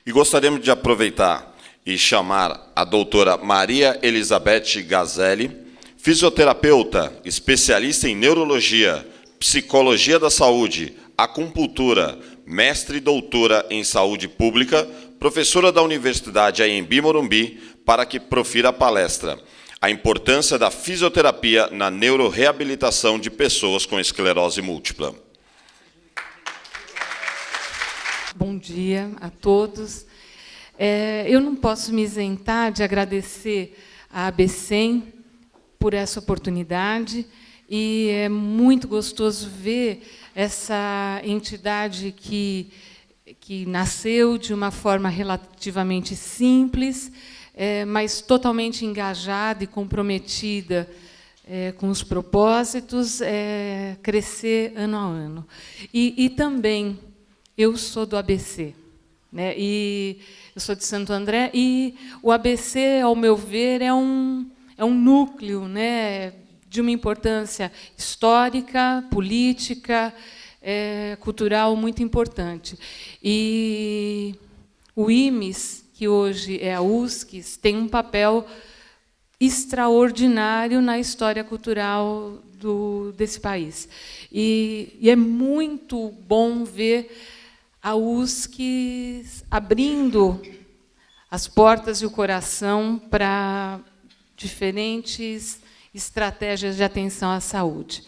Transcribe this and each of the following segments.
E gostaríamos de aproveitar e chamar a doutora Maria Elizabeth Gazelli, fisioterapeuta, especialista em neurologia, psicologia da saúde, acupuntura, mestre e doutora em saúde pública, professora da Universidade Anhembi Morumbi, para que profira a palestra A importância da fisioterapia na neuroreabilitação de pessoas com esclerose múltipla. Bom dia a todos. Eu não posso me isentar de agradecer à ABCEM por essa oportunidade, e é muito gostoso ver essa entidade que nasceu de uma forma relativamente simples, mas totalmente engajada e comprometida com os propósitos, crescer ano a ano. E também, eu sou do ABC, né? E eu sou de Santo André, e o ABC, ao meu ver, é um núcleo, né, de uma importância histórica, política, cultural muito importante. E o IMES, que hoje é a USCS, tem um papel extraordinário na história cultural desse país. E é muito bom ver a USCS abrindo as portas e o coração para diferentes estratégias de atenção à saúde.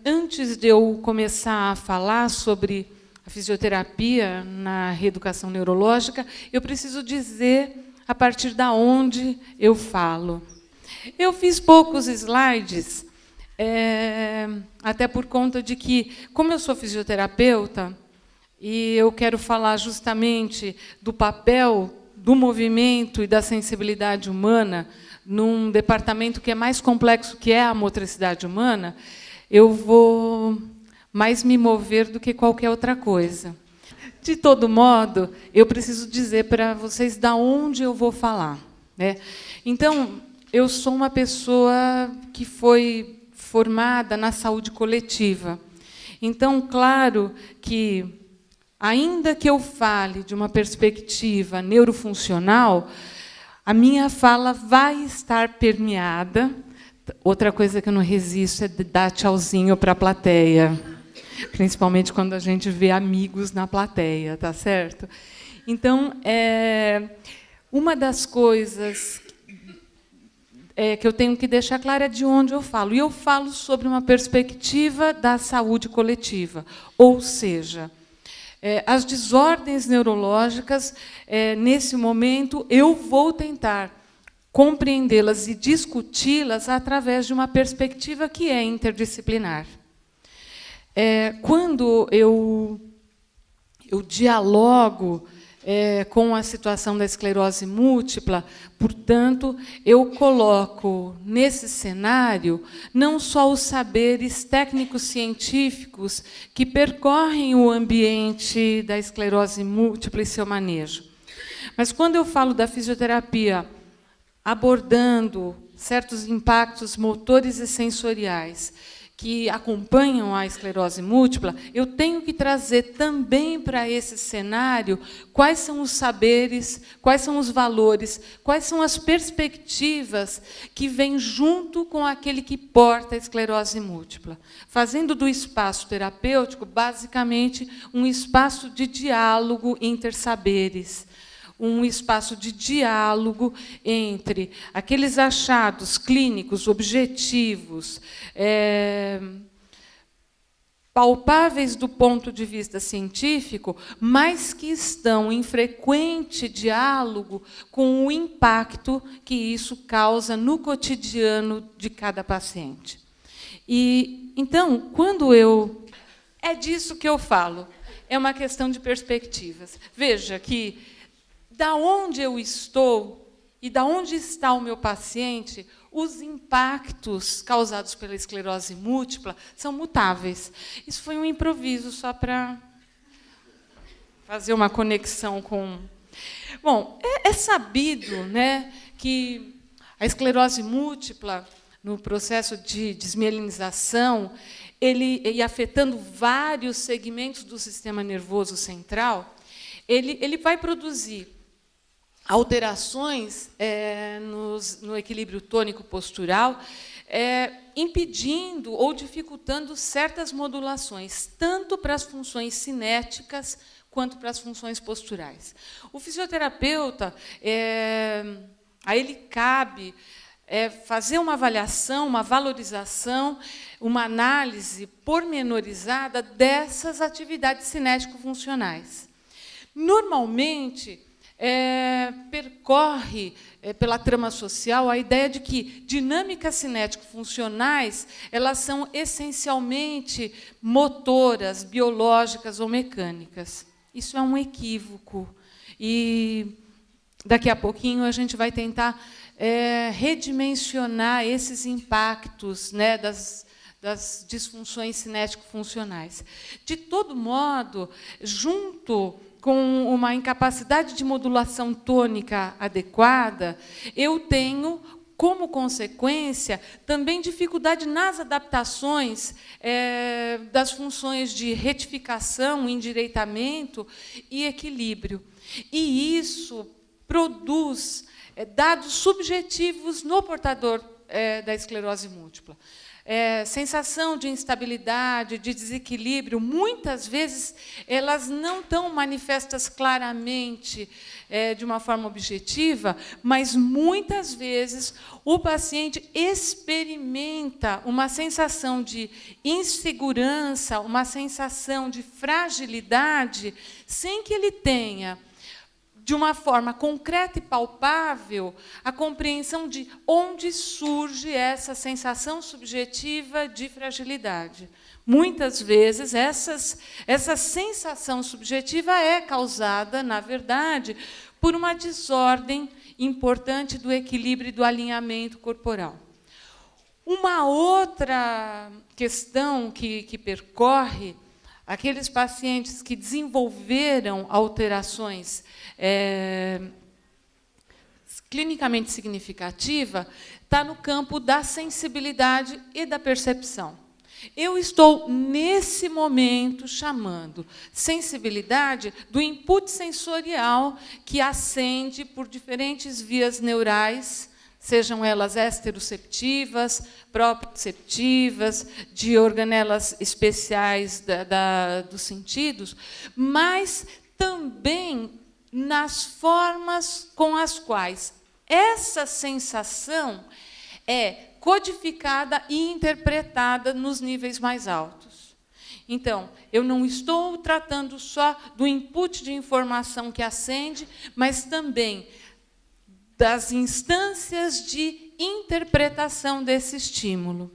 Antes de eu começar a falar sobre a fisioterapia na reeducação neurológica, eu preciso dizer a partir da onde eu falo. Eu fiz poucos slides, até por conta de que, como eu sou fisioterapeuta, e eu quero falar justamente do papel do movimento e da sensibilidade humana num departamento que é mais complexo, que é a motricidade humana, eu vou mais me mover do que qualquer outra coisa. De todo modo, eu preciso dizer para vocês de onde eu vou falar, né? Então, eu sou uma pessoa que foi formada na saúde coletiva. Então, claro que, ainda que eu fale de uma perspectiva neurofuncional, a minha fala vai estar permeada. Outra coisa que eu não resisto é de dar tchauzinho para a plateia, principalmente quando a gente vê amigos na plateia, tá certo? Então, uma das coisas que eu tenho que deixar clara é de onde eu falo. E eu falo sobre uma perspectiva da saúde coletiva, ou seja, as desordens neurológicas, nesse momento, eu vou tentar compreendê-las e discuti-las através de uma perspectiva que é interdisciplinar. Quando eu dialogo com a situação da esclerose múltipla, portanto, eu coloco nesse cenário não só os saberes técnicos científicos que percorrem o ambiente da esclerose múltipla e seu manejo, mas quando eu falo da fisioterapia abordando certos impactos motores e sensoriais que acompanham a esclerose múltipla, eu tenho que trazer também para esse cenário quais são os saberes, quais são os valores, quais são as perspectivas que vêm junto com aquele que porta a esclerose múltipla, fazendo do espaço terapêutico, basicamente, um espaço de diálogo intersaberes, um espaço de diálogo entre aqueles achados clínicos, objetivos, palpáveis do ponto de vista científico, mas que estão em frequente diálogo com o impacto que isso causa no cotidiano de cada paciente. E, então, quando é disso que eu falo, é uma questão de perspectivas. Veja que, da onde eu estou e da onde está o meu paciente, os impactos causados pela esclerose múltipla são mutáveis. Isso foi um improviso, só para fazer uma conexão com... Bom, é sabido, né, que a esclerose múltipla, no processo de desmielinização, ele afetando vários segmentos do sistema nervoso central, ele vai produzir alterações no equilíbrio tônico-postural, impedindo ou dificultando certas modulações, tanto para as funções cinéticas quanto para as funções posturais. O fisioterapeuta, a ele cabe fazer uma avaliação, uma valorização, uma análise pormenorizada dessas atividades cinético-funcionais. Normalmente, percorre pela trama social a ideia de que dinâmicas cinético-funcionais elas são essencialmente motoras, biológicas ou mecânicas. Isso é um equívoco. E daqui a pouquinho a gente vai tentar redimensionar esses impactos, né, das disfunções cinético-funcionais. De todo modo, junto com uma incapacidade de modulação tônica adequada, eu tenho, como consequência, também dificuldade nas adaptações das funções de retificação, endireitamento e equilíbrio. E isso produz dados subjetivos no portador da esclerose múltipla. Sensação de instabilidade, de desequilíbrio, muitas vezes elas não estão manifestas claramente de uma forma objetiva, mas muitas vezes o paciente experimenta uma sensação de insegurança, uma sensação de fragilidade, sem que ele tenha, de uma forma concreta e palpável, a compreensão de onde surge essa sensação subjetiva de fragilidade. Muitas vezes, essa sensação subjetiva é causada, na verdade, por uma desordem importante do equilíbrio e do alinhamento corporal. Uma outra questão que percorre aqueles pacientes que desenvolveram alterações clinicamente significativa está no campo da sensibilidade e da percepção. Eu estou, nesse momento, chamando sensibilidade do input sensorial que ascende por diferentes vias neurais, sejam elas esteroceptivas, proprioceptivas, de organelas especiais dos sentidos, mas também nas formas com as quais essa sensação é codificada e interpretada nos níveis mais altos. Então, eu não estou tratando só do input de informação que ascende, mas também das instâncias de interpretação desse estímulo.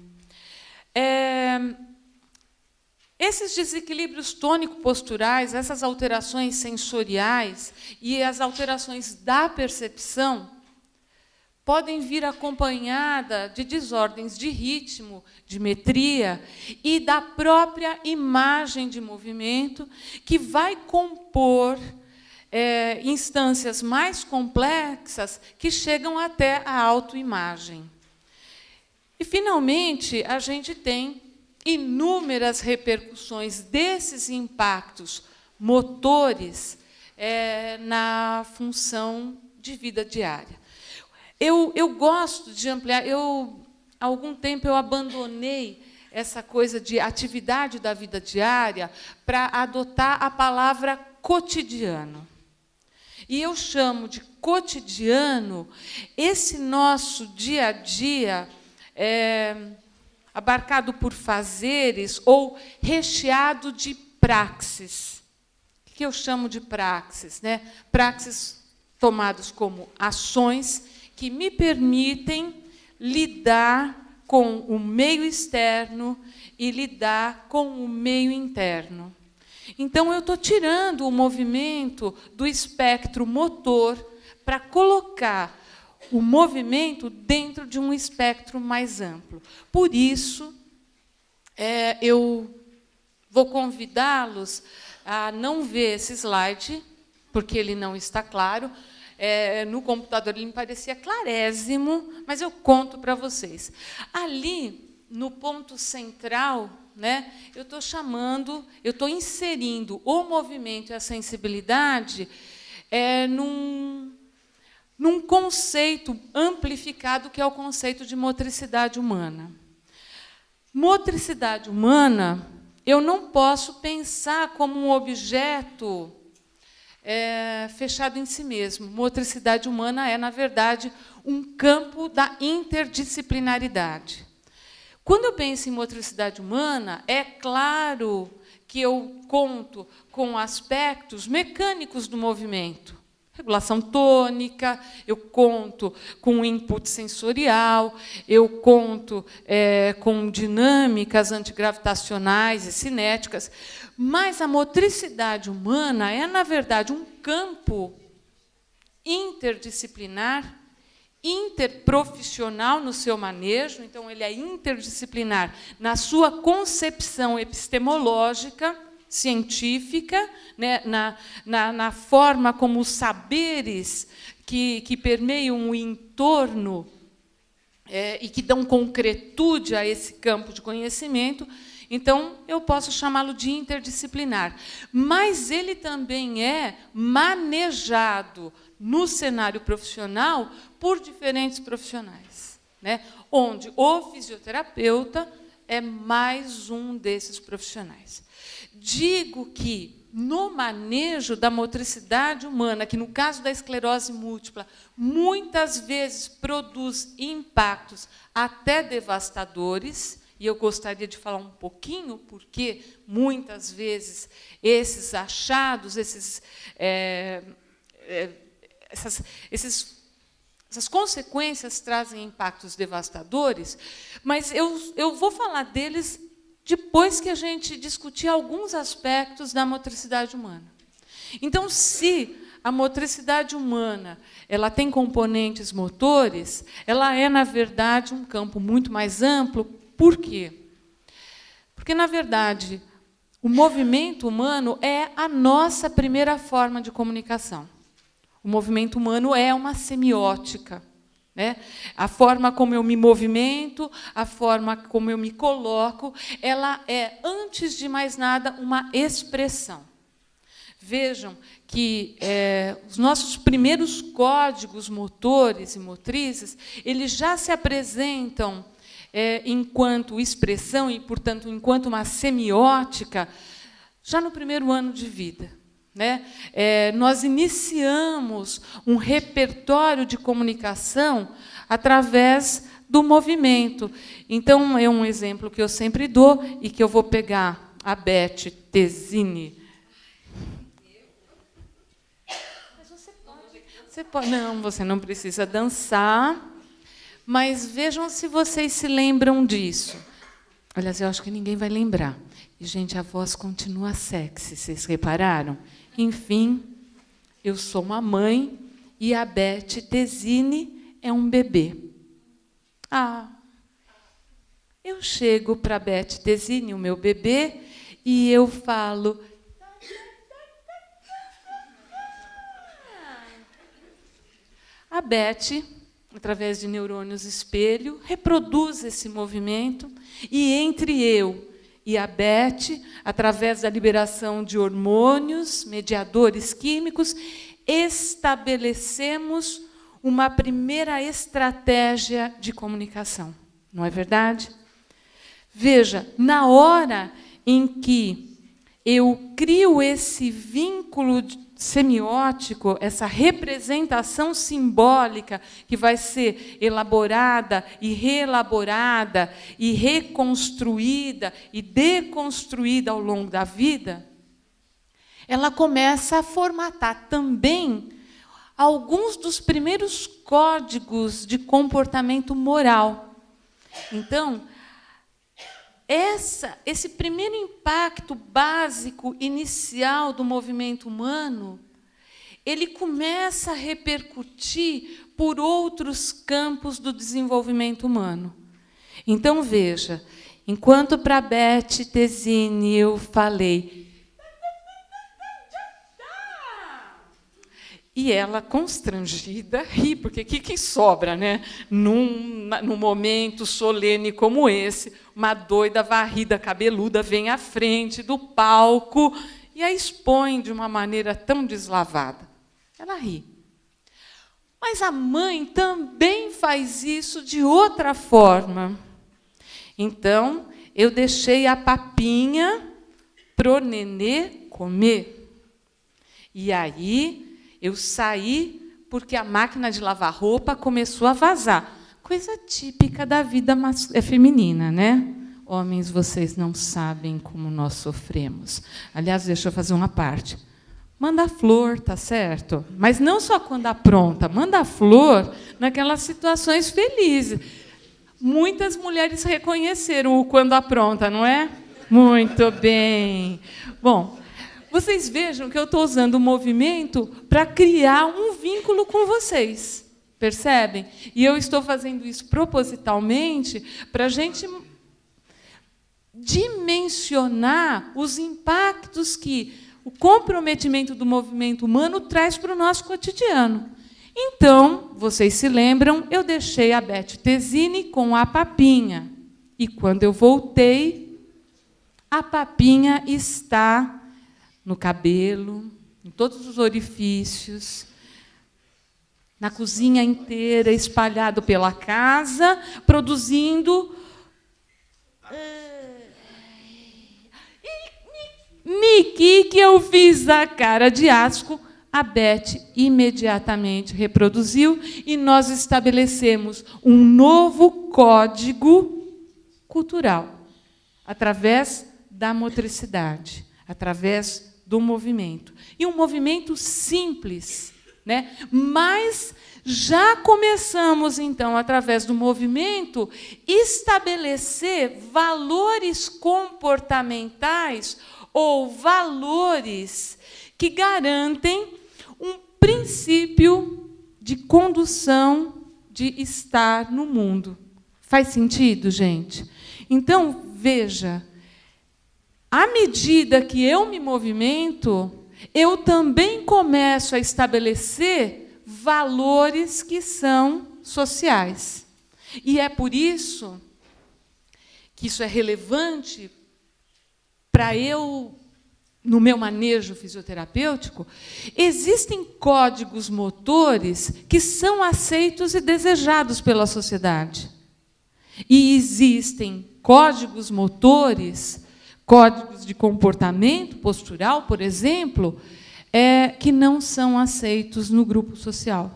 Esses desequilíbrios tônico-posturais, essas alterações sensoriais e as alterações da percepção podem vir acompanhada de desordens de ritmo, de metria e da própria imagem de movimento, que vai compor instâncias mais complexas que chegam até a autoimagem. E, finalmente, a gente tem inúmeras repercussões desses impactos motores na função de vida diária. Eu gosto de ampliar. Há algum tempo, eu abandonei essa coisa de atividade da vida diária para adotar a palavra cotidiano. E eu chamo de cotidiano esse nosso dia a dia abarcado por fazeres ou recheado de praxes. O que eu chamo de praxes, né? Praxes tomados como ações que me permitem lidar com o meio externo e lidar com o meio interno. Então, eu estou tirando o movimento do espectro motor para colocar o movimento dentro de um espectro mais amplo. Por isso, eu vou convidá-los a não ver esse slide, porque ele não está claro. No computador ele me parecia clarésimo, mas eu conto para vocês. Ali, no ponto central né? Eu estou inserindo o movimento e a sensibilidade num conceito amplificado, que é o conceito de motricidade humana. Motricidade humana, eu não posso pensar como um objeto fechado em si mesmo. Motricidade humana é, na verdade, um campo da interdisciplinaridade. Quando eu penso em motricidade humana, é claro que eu conto com aspectos mecânicos do movimento. Regulação tônica, eu conto com input sensorial, eu conto com dinâmicas antigravitacionais e cinéticas, mas a motricidade humana é, na verdade, um campo interdisciplinar, interprofissional no seu manejo, então ele é interdisciplinar na sua concepção epistemológica, científica, né, na forma como os saberes que permeiam o entorno e que dão concretude a esse campo de conhecimento. Então, eu posso chamá-lo de interdisciplinar. Mas ele também é manejado no cenário profissional por diferentes profissionais, né, onde o fisioterapeuta é mais um desses profissionais. Digo que, no manejo da motricidade humana, que, no caso da esclerose múltipla, muitas vezes produz impactos até devastadores, e eu gostaria de falar um pouquinho, porque, muitas vezes, esses achados, essas consequências trazem impactos devastadores, mas eu vou falar deles depois que a gente discutir alguns aspectos da motricidade humana. Então, se a motricidade humana ela tem componentes motores, ela é, na verdade, um campo muito mais amplo. Por quê? Porque, na verdade, o movimento humano é a nossa primeira forma de comunicação. O movimento humano é uma semiótica, né? A forma como eu me movimento, a forma como eu me coloco, ela é, antes de mais nada, uma expressão. Vejam que os nossos primeiros códigos motores e motrizes, eles já se apresentam enquanto expressão e, portanto, enquanto uma semiótica, já no primeiro ano de vida. Né? Nós iniciamos um repertório de comunicação através do movimento. Então, é um exemplo que eu sempre dou e que eu vou pegar a Beth Tesini. Mas você pode. Não, você não precisa dançar, mas vejam se vocês se lembram disso. Aliás, eu acho que ninguém vai lembrar. E, gente, a voz continua sexy, vocês repararam? Enfim, eu sou uma mãe e a Beth Tesini é um bebê. Eu chego para a Beth Tesini, o meu bebê, e eu falo... A Beth, através de neurônios espelho, reproduz esse movimento, e entre eu e a Beth, através da liberação de hormônios, mediadores químicos, estabelecemos uma primeira estratégia de comunicação. Não é verdade? Veja, na hora em que eu crio esse vínculo semiótico, essa representação simbólica que vai ser elaborada e reelaborada e reconstruída e deconstruída ao longo da vida, ela começa a formatar também alguns dos primeiros códigos de comportamento moral. Então, esse primeiro impacto básico, inicial do movimento humano, ele começa a repercutir por outros campos do desenvolvimento humano. Então, veja, enquanto para Beth Tesini eu falei... E ela, constrangida, ri, porque o que sobra, né? Num momento solene como esse, uma doida varrida, cabeluda, vem à frente do palco e a expõe de uma maneira tão deslavada. Ela ri. Mas a mãe também faz isso de outra forma. Então, eu deixei a papinha pro nenê comer. E aí, eu saí porque a máquina de lavar roupa começou a vazar. Coisa típica da vida feminina, né? Homens, vocês não sabem como nós sofremos. Aliás, deixa eu fazer uma parte. Manda flor, tá certo? Mas não só quando apronta, manda flor naquelas situações felizes. Muitas mulheres reconheceram o quando apronta, não é? Muito bem. Bom, vocês vejam que eu estou usando o movimento para criar um vínculo com vocês. Percebem? E eu estou fazendo isso propositalmente para a gente dimensionar os impactos que o comprometimento do movimento humano traz para o nosso cotidiano. Então, vocês se lembram, eu deixei a Beth Tesini com a papinha. E, quando eu voltei, a papinha está no cabelo, em todos os orifícios, na cozinha inteira, espalhado pela casa, produzindo... Niki, que eu fiz a cara de asco, a Beth imediatamente reproduziu e nós estabelecemos um novo código cultural, através da motricidade, através do movimento. E um movimento simples, né? Mas já começamos, então, através do movimento, estabelecer valores comportamentais ou valores que garantem um princípio de condução, de estar no mundo. Faz sentido, gente? Então, veja, à medida que eu me movimento, eu também começo a estabelecer valores que são sociais. E é por isso que isso é relevante para eu, no meu manejo fisioterapêutico, existem códigos motores que são aceitos e desejados pela sociedade. E existem códigos motores, códigos de comportamento postural, por exemplo, que não são aceitos no grupo social.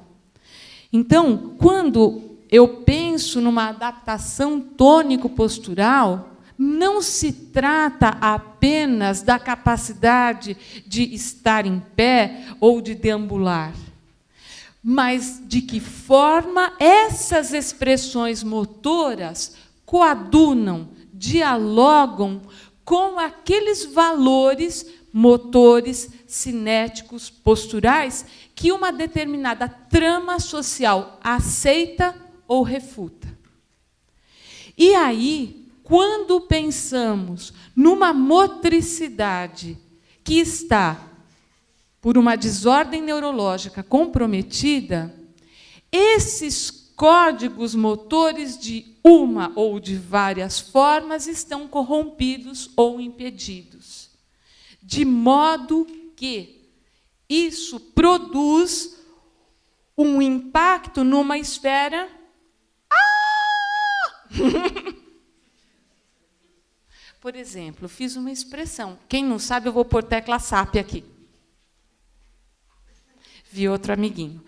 Então, quando eu penso numa adaptação tônico-postural, não se trata apenas da capacidade de estar em pé ou de deambular, mas de que forma essas expressões motoras coadunam, dialogam com aqueles valores motores, cinéticos, posturais, que uma determinada trama social aceita ou refuta. E aí, quando pensamos numa motricidade que está, por uma desordem neurológica comprometida, esses códigos motores de uma ou de várias formas estão corrompidos ou impedidos. De modo que isso produz um impacto numa esfera... Por exemplo, fiz uma expressão. Quem não sabe, eu vou pôr tecla SAP aqui. Vi outro amiguinho.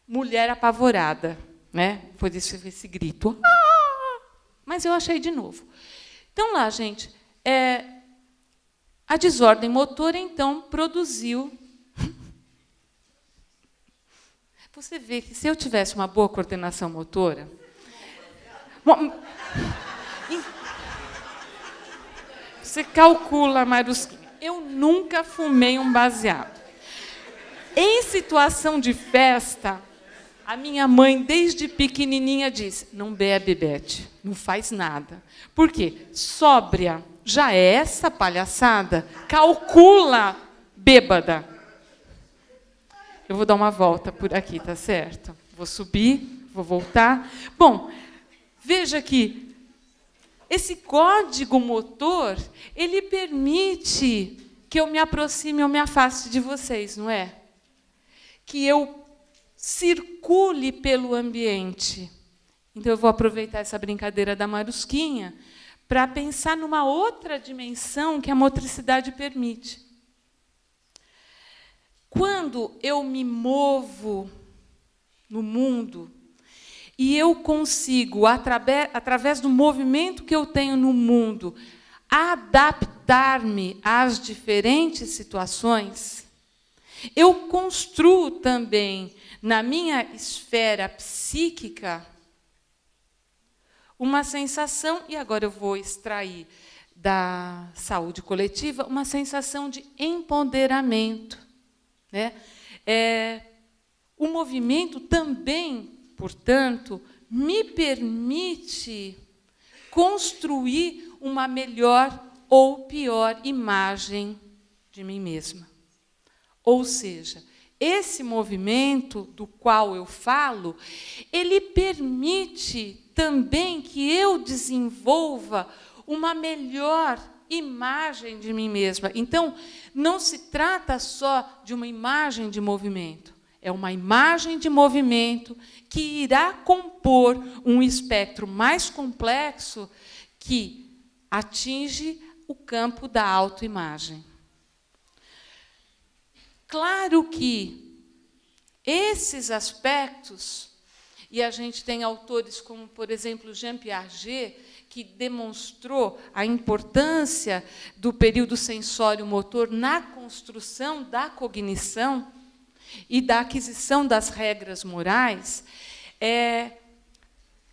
Mulher apavorada, né? Por isso esse grito. Mas eu achei de novo. Então, lá, gente, a desordem motora, então, produziu... Você vê que, se eu tivesse uma boa coordenação motora... Você calcula, Marusquinha. Eu nunca fumei um baseado. Em situação de festa, a minha mãe, desde pequenininha, disse, não bebe, Beth, não faz nada. Por quê? Sóbria. Já é essa palhaçada? Calcula, bêbada. Eu vou dar uma volta por aqui, tá certo? Vou subir, vou voltar. Bom, veja que esse código motor, ele permite que eu me aproxime ou me afaste de vocês, não é? Que eu circule pelo ambiente. Então, eu vou aproveitar essa brincadeira da Marusquinha para pensar numa outra dimensão que a motricidade permite. Quando eu me movo no mundo e eu consigo, através do movimento que eu tenho no mundo, adaptar-me às diferentes situações, eu construo também, na minha esfera psíquica, uma sensação, e agora eu vou extrair da saúde coletiva, uma sensação de empoderamento, né? O movimento também, portanto, me permite construir uma melhor ou pior imagem de mim mesma. Ou seja, esse movimento do qual eu falo, ele permite também que eu desenvolva uma melhor imagem de mim mesma. Então, não se trata só de uma imagem de movimento, é uma imagem de movimento que irá compor um espectro mais complexo que atinge o campo da autoimagem. Claro que esses aspectos, e a gente tem autores como, por exemplo, Jean Piaget, que demonstrou a importância do período sensório-motor na construção da cognição e da aquisição das regras morais.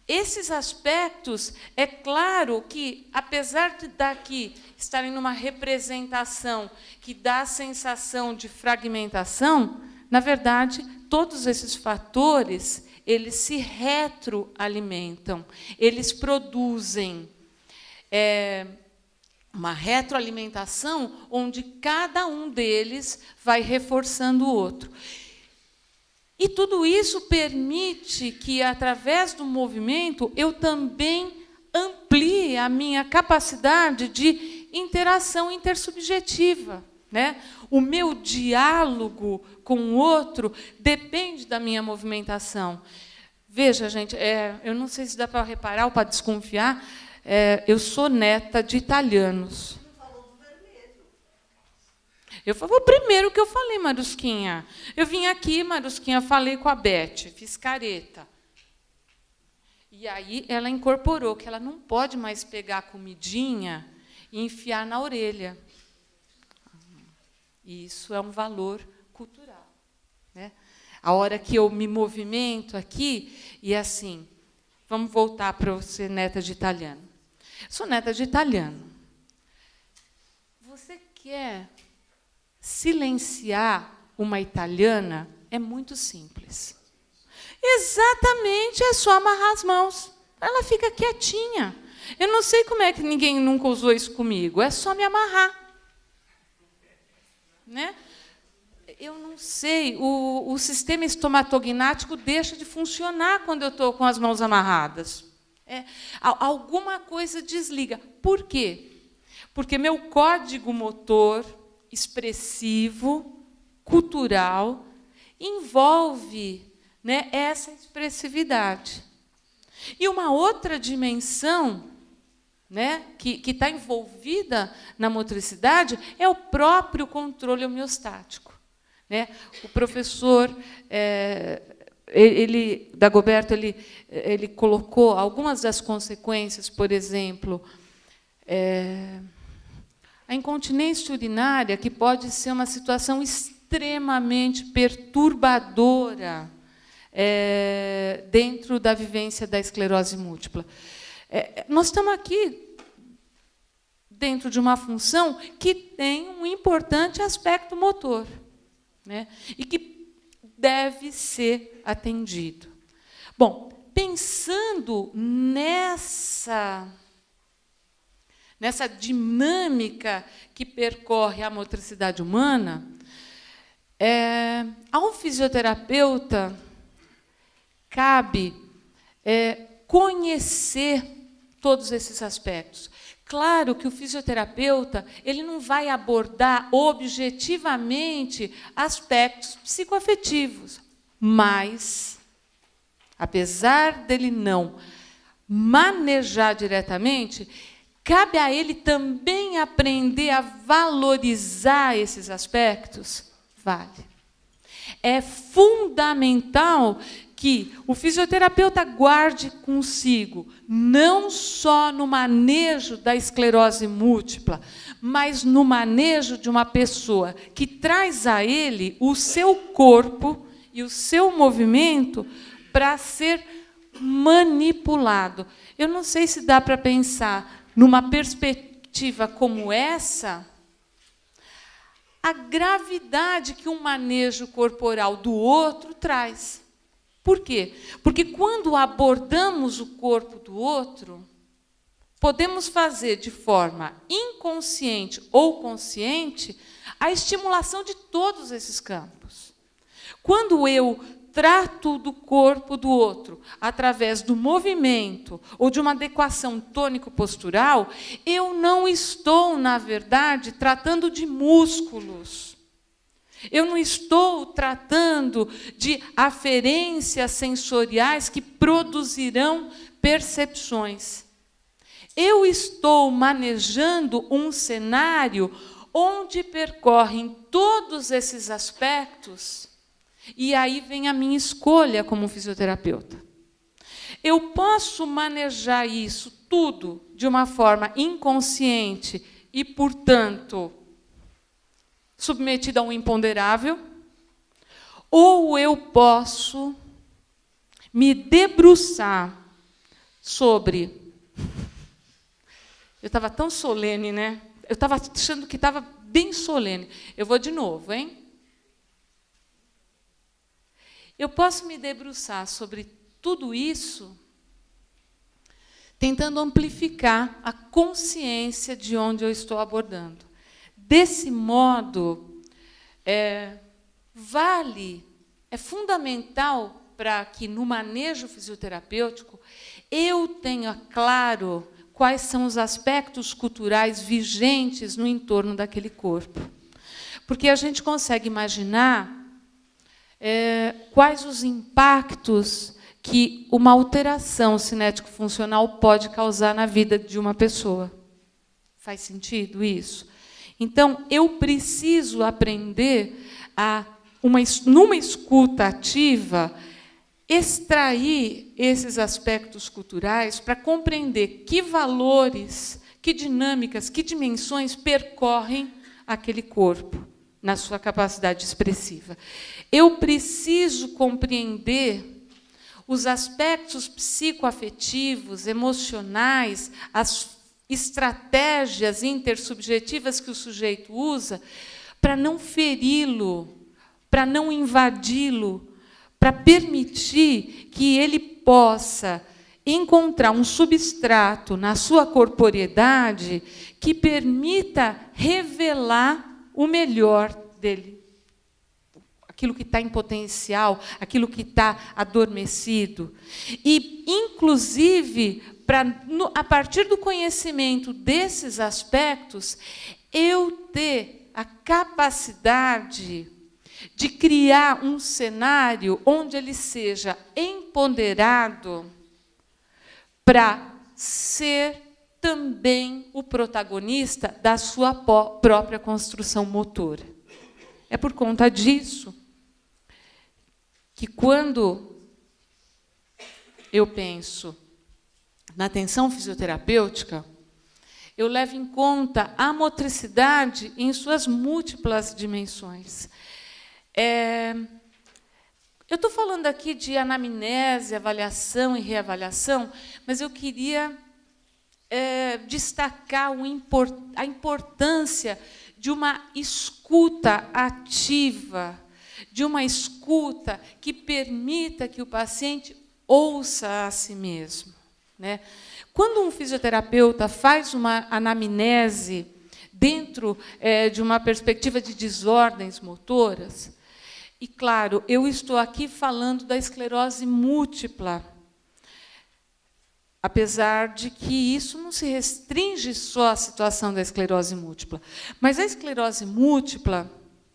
Esses aspectos, é claro que, apesar de daqui estarem numa representação que dá a sensação de fragmentação, na verdade, todos esses fatores, eles se retroalimentam, eles produzem uma retroalimentação onde cada um deles vai reforçando o outro. E tudo isso permite que, através do movimento, eu também amplie a minha capacidade de interação intersubjetiva, né? O meu diálogo com o outro depende da minha movimentação. Veja, gente, eu não sei se dá para reparar ou para desconfiar, eu sou neta de italianos. Eu falei, o primeiro que eu falei, Marusquinha. Eu vim aqui, Marusquinha, falei com a Beth, fiz careta. E aí ela incorporou que ela não pode mais pegar a comidinha e enfiar na orelha. E isso é um valor cultural, né? A hora que eu me movimento aqui, e assim, vamos voltar para você, neta de italiano. Sou neta de italiano. Você quer silenciar uma italiana? É muito simples. Exatamente, é só amarrar as mãos. Ela fica quietinha. Eu não sei como é que ninguém nunca usou isso comigo. É só me amarrar. Né? Eu não sei, o sistema estomatognático deixa de funcionar quando eu estou com as mãos amarradas. Alguma coisa desliga. Por quê? Porque meu código motor expressivo, cultural, envolve, né, essa expressividade. E uma outra dimensão, né, que está envolvida na motricidade é o próprio controle homeostático. Né? O professor Dagoberto ele colocou algumas das consequências, por exemplo, a incontinência urinária, que pode ser uma situação extremamente perturbadora dentro da vivência da esclerose múltipla. Nós estamos aqui dentro de uma função que tem um importante aspecto motor, né? E que deve ser atendido. Bom, pensando nessa dinâmica que percorre a motricidade humana, a um fisioterapeuta cabe conhecer todos esses aspectos. Claro que o fisioterapeuta ele não vai abordar objetivamente aspectos psicoafetivos, mas, apesar dele não manejar diretamente, cabe a ele também aprender a valorizar esses aspectos? Vale. É fundamental que o fisioterapeuta guarde consigo, não só no manejo da esclerose múltipla, mas no manejo de uma pessoa que traz a ele o seu corpo e o seu movimento para ser manipulado. Eu não sei se dá para pensar numa perspectiva como essa, a gravidade que um manejo corporal do outro traz. Por quê? Porque quando abordamos o corpo do outro, podemos fazer de forma inconsciente ou consciente a estimulação de todos esses campos. Quando eu trato do corpo do outro através do movimento ou de uma adequação tônico-postural, eu não estou, na verdade, tratando de músculos. Eu não estou tratando de aferências sensoriais que produzirão percepções. Eu estou manejando um cenário onde percorrem todos esses aspectos, e aí vem a minha escolha como fisioterapeuta. Eu posso manejar isso tudo de uma forma inconsciente e, portanto, submetida a um imponderável, ou eu posso me debruçar sobre... Eu estava tão solene, né? Eu estava achando que estava bem solene. Eu vou de novo, hein? Eu posso me debruçar sobre tudo isso, tentando amplificar a consciência de onde eu estou abordando. Desse modo, é fundamental para que, no manejo fisioterapêutico, eu tenha claro quais são os aspectos culturais vigentes no entorno daquele corpo. Porque a gente consegue imaginar quais os impactos que uma alteração cinético-funcional pode causar na vida de uma pessoa. Faz sentido isso? Então, eu preciso aprender numa escuta ativa, extrair esses aspectos culturais para compreender que valores, que dinâmicas, que dimensões percorrem aquele corpo na sua capacidade expressiva. Eu preciso compreender os aspectos psicoafetivos, emocionais, as estratégias intersubjetivas que o sujeito usa para não feri-lo, para não invadi-lo, para permitir que ele possa encontrar um substrato na sua corporeidade que permita revelar o melhor dele. Aquilo que está em potencial, aquilo que está adormecido. E, inclusive, a partir do conhecimento desses aspectos, eu ter a capacidade de criar um cenário onde ele seja empoderado para ser também o protagonista da sua própria construção motora. É por conta disso que, quando eu penso na atenção fisioterapêutica, eu levo em conta a motricidade em suas múltiplas dimensões. Eu estou falando aqui de anamnese, avaliação e reavaliação, mas eu queria destacar a importância de uma escuta ativa, de uma escuta que permita que o paciente ouça a si mesmo. Né? Quando um fisioterapeuta faz uma anamnese dentro de uma perspectiva de desordens motoras, e, claro, eu estou aqui falando da esclerose múltipla, apesar de que isso não se restringe só à situação da esclerose múltipla. Mas a esclerose múltipla,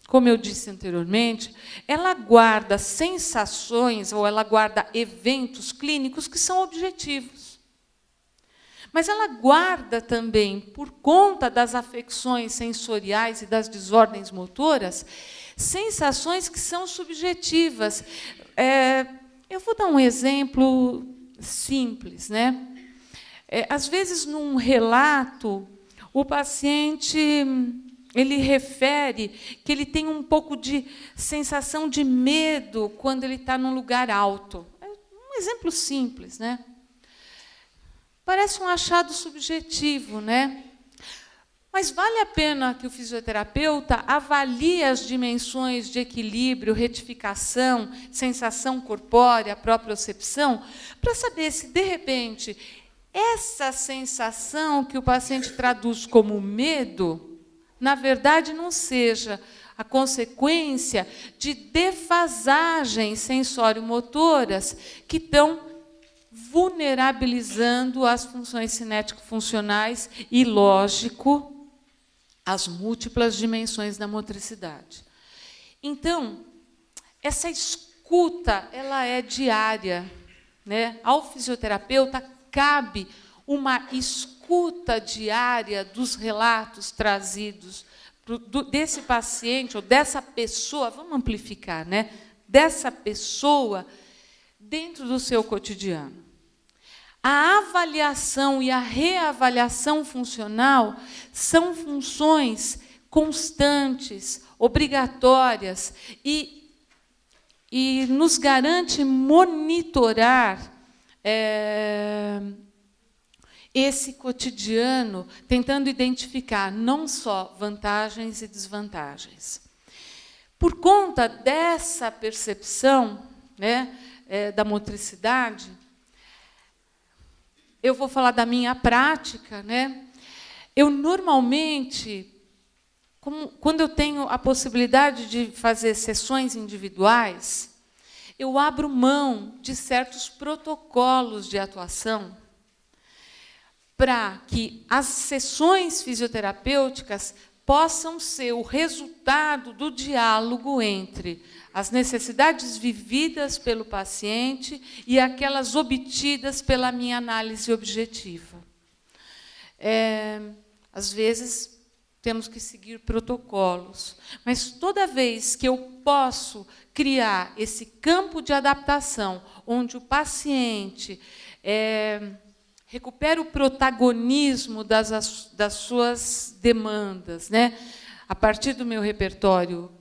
como eu disse anteriormente, ela guarda sensações ou ela guarda eventos clínicos que são objetivos. Mas ela guarda também, por conta das afecções sensoriais e das desordens motoras, sensações que são subjetivas. Eu vou dar um exemplo simples, né? Às vezes, num relato, o paciente ele refere que ele tem um pouco de sensação de medo quando ele está num lugar alto. É um exemplo simples, né? Parece um achado subjetivo, né? Mas vale a pena que o fisioterapeuta avalie as dimensões de equilíbrio, retificação, sensação corpórea, propriocepção, para saber se, de repente, essa sensação que o paciente traduz como medo, na verdade, não seja a consequência de defasagens sensório-motoras que estão vulnerabilizando as funções cinético-funcionais e, lógico, as múltiplas dimensões da motricidade. Então, essa escuta ela é diária, né? Ao fisioterapeuta cabe uma escuta diária dos relatos trazidos desse paciente ou dessa pessoa, vamos amplificar, né? Dessa pessoa dentro do seu cotidiano. A avaliação e a reavaliação funcional são funções constantes, obrigatórias, e nos garante monitorar esse cotidiano, tentando identificar não só vantagens e desvantagens. Por conta dessa percepção, né, da motricidade, eu vou falar da minha prática, né? Eu, normalmente, quando eu tenho a possibilidade de fazer sessões individuais, eu abro mão de certos protocolos de atuação para que as sessões fisioterapêuticas possam ser o resultado do diálogo entre as necessidades vividas pelo paciente e aquelas obtidas pela minha análise objetiva. Às vezes, temos que seguir protocolos, mas toda vez que eu posso criar esse campo de adaptação, onde o paciente recupera o protagonismo das suas demandas, né? A partir do meu repertório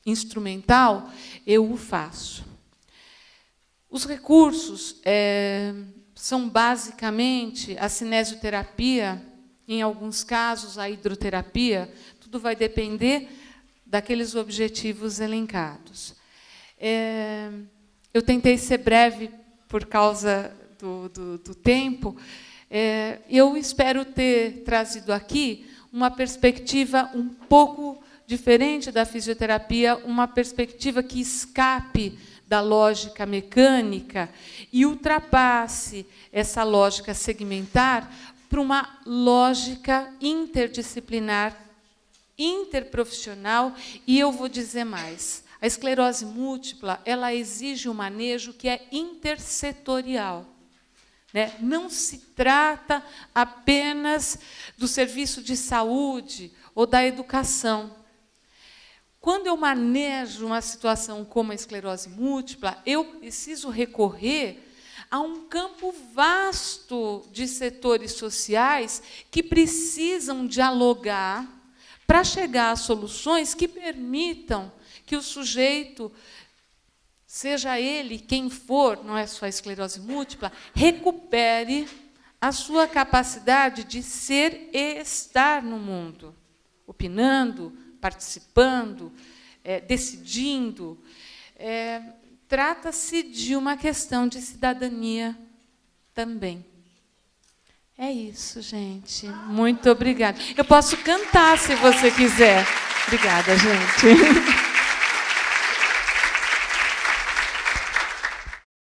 instrumental, eu o faço. Os recursos são basicamente a cinesioterapia, em alguns casos a hidroterapia, tudo vai depender daqueles objetivos elencados. Eu tentei ser breve por causa do tempo. Eu espero ter trazido aqui uma perspectiva um pouco diferente da fisioterapia, uma perspectiva que escape da lógica mecânica e ultrapasse essa lógica segmentar para uma lógica interdisciplinar, interprofissional, e eu vou dizer mais. A esclerose múltipla, ela exige um manejo que é intersetorial. Né? Não se trata apenas do serviço de saúde ou da educação. Quando eu manejo uma situação como a esclerose múltipla, eu preciso recorrer a um campo vasto de setores sociais que precisam dialogar para chegar a soluções que permitam que o sujeito, seja ele quem for, não é só a esclerose múltipla, recupere a sua capacidade de ser e estar no mundo, opinando, participando, decidindo. Trata-se de uma questão de cidadania também. É isso, gente. Muito obrigada. Eu posso cantar, se você quiser. Obrigada, gente.